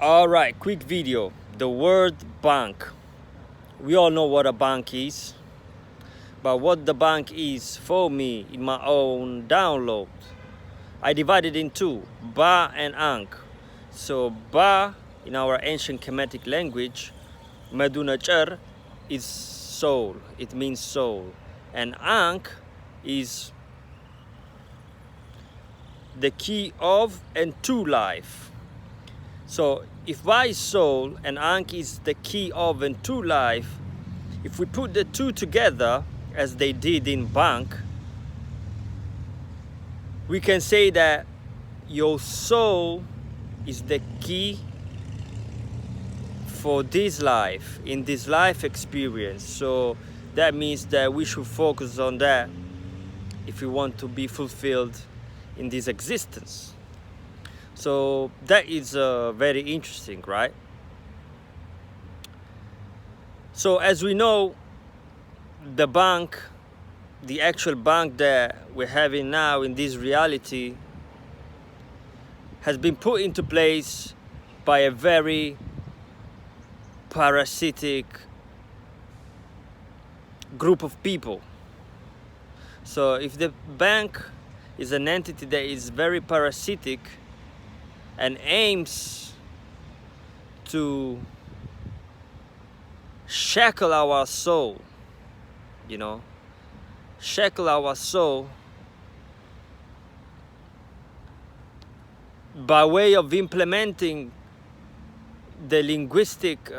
Alright, quick video. The word bank. We all know what a bank is, but what the bank is for me in my own download, I divided in two, BA and ANKH. So BA in our ancient Kemetic language, Medunachar, is soul. It means soul. And ANKH is the key of and to life. So if BA is soul and ANKH is the key of and to life, if we put the two together, as they did in bank, we can say that your soul is the key for this life, in this life experience. So that means that we should focus on that if we want to be fulfilled in this existence. So that is very interesting, right? So as we know, the bank, the actual bank that we're having now in this reality, has been put into place by a very parasitic group of people. So if the bank is an entity that is very parasitic and aims to shackle our soul, shackle our soul by way of implementing the linguistic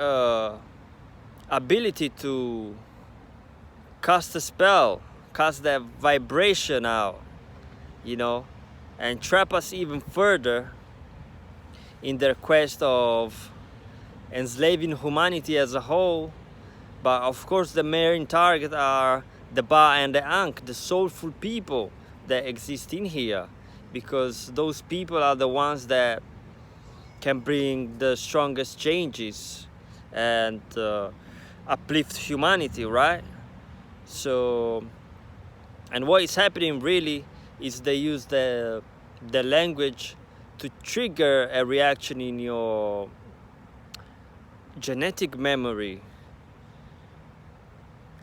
ability to cast a spell, cast that vibration out, and trap us even further in their quest of enslaving humanity as a whole. But of course the main target are the BA and the ANKH, the soulful people that exist in here, because those people are the ones that can bring the strongest changes and uplift humanity, right? So, and what is happening really is they use the language to trigger a reaction in your genetic memory.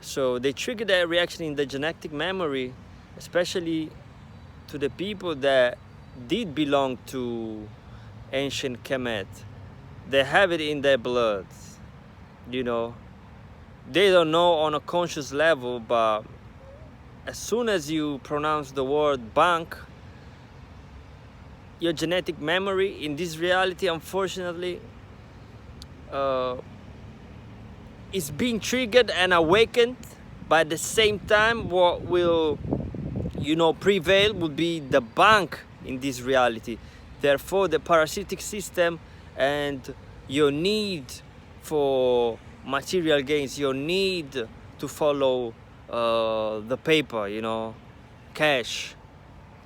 So they trigger that reaction in the genetic memory, especially to the people that did belong to Ancient Kemet. They have it in their blood, They don't know on a conscious level, but as soon as you pronounce the word bank, your genetic memory in this reality, unfortunately, is being triggered and awakened. But at the same time, what will prevail would be the bank in this reality. Therefore, the parasitic system and your need for material gains, your need to follow the paper, cash,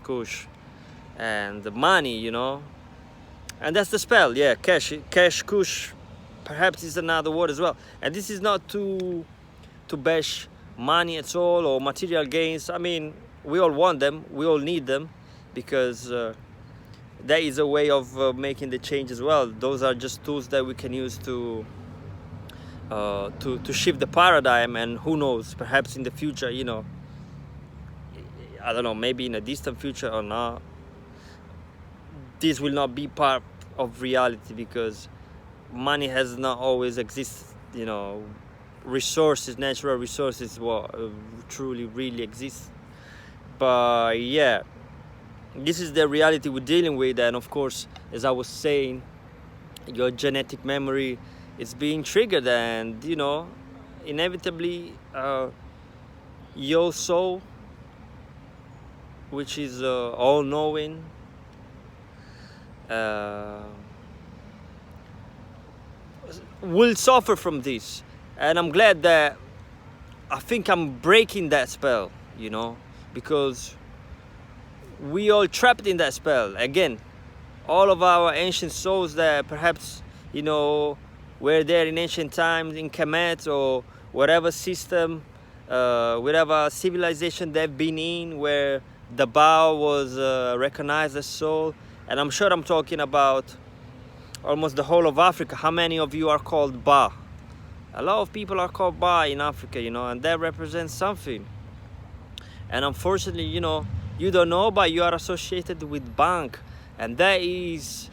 kush, and the money, and that's the spell. Yeah, cash, kush, perhaps is another word as well. And this is not to bash money at all or material gains. I mean, we all want them, we all need them, because that is a way of making the change as well. Those are just tools that we can use to shift the paradigm. And who knows, perhaps in the future, I don't know, maybe in a distant future or not, this will not be part of reality, because money has not always existed. Resources, natural resources, what truly really exists. But yeah, this is the reality we're dealing with. And of course, as I was saying, your genetic memory is being triggered, and inevitably your soul, which is all-knowing, will suffer from this. And I'm glad that I think I'm breaking that spell, because we all trapped in that spell. Again, all of our ancient souls that perhaps, were there in ancient times in Kemet or whatever system, whatever civilization they've been in, where the BA was recognized as soul. And I'm sure I'm talking about almost the whole of Africa. How many of you are called Ba? A lot of people are called Ba in Africa, you know, and that represents something. And unfortunately, you know, you don't know, but you are associated with bank, and that is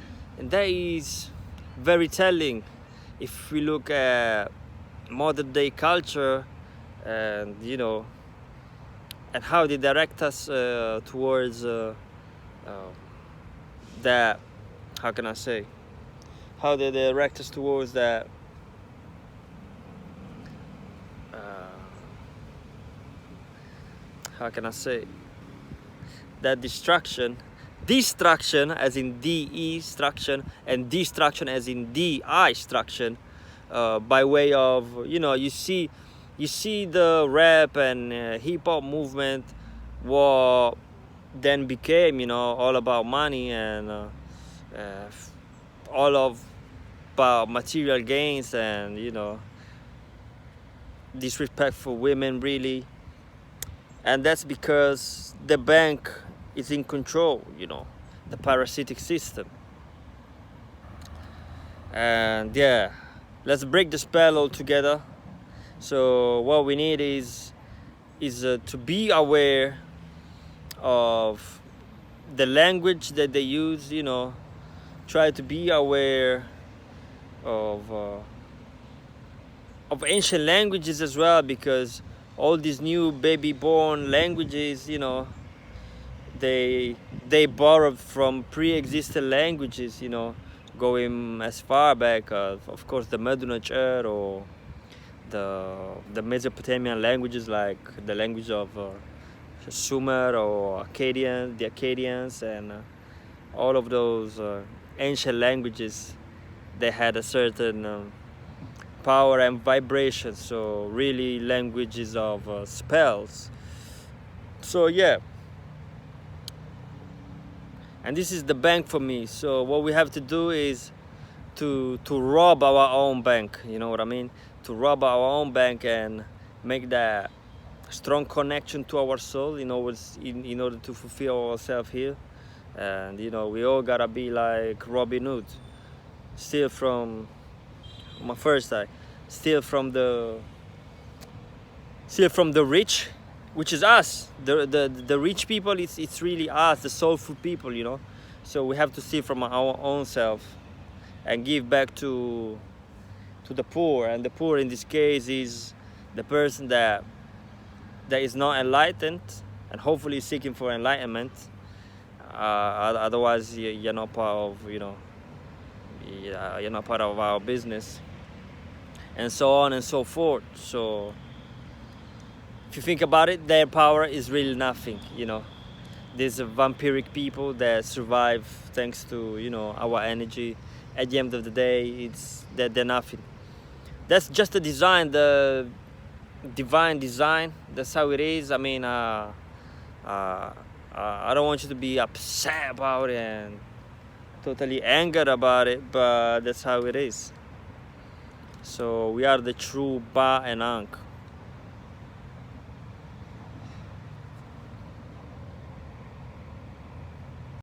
very telling. If we look at modern day culture, and you know, and how they direct us towards that, how can I say, how they direct us towards that how can I say, that destruction as in destruction, and destruction as in destruction, by way of, you know, you see the rap and hip-hop movement, what then became, you know, all about money and all of about material gains, and you know, disrespect for women, really. And that's because the bank is in control, you know, the parasitic system. And yeah, let's break the spell altogether. So what we need is to be aware of the language that they use, you know, try to be aware of ancient languages as well, because all these new baby born languages, you know, they borrowed from pre-existing languages, you know, going as far back as, of course, the Medunachar or the Mesopotamian languages, like the language of Sumer or Akkadian, the Akkadians, and all of those ancient languages. They had a certain power and vibration, so really languages of spells. So yeah, and this is the bank for me. So what we have to do is to rob our own bank, you know what I mean, to rob our own bank and make that strong connection to our soul in order to fulfill ourselves here. And you know, we all gotta be like Robin Hood, steal from my first eye, steal from the rich, which is us, the rich people. It's really us, the soulful people, you know. So we have to steal from our own self and give back to the poor. And the poor in this case is the person that is not enlightened and hopefully seeking for enlightenment. Otherwise you're not part of, you know, you're not part of our business, and so on and so forth. So if you think about it, their power is really nothing, you know. These vampiric people that survive thanks to, you know, our energy. At the end of the day, it's that they're nothing. That's just the design, the divine design. That's how it is. I mean, I don't want you to be upset about it and totally angered about it, but that's how it is. So we are the true Ba and ANKH.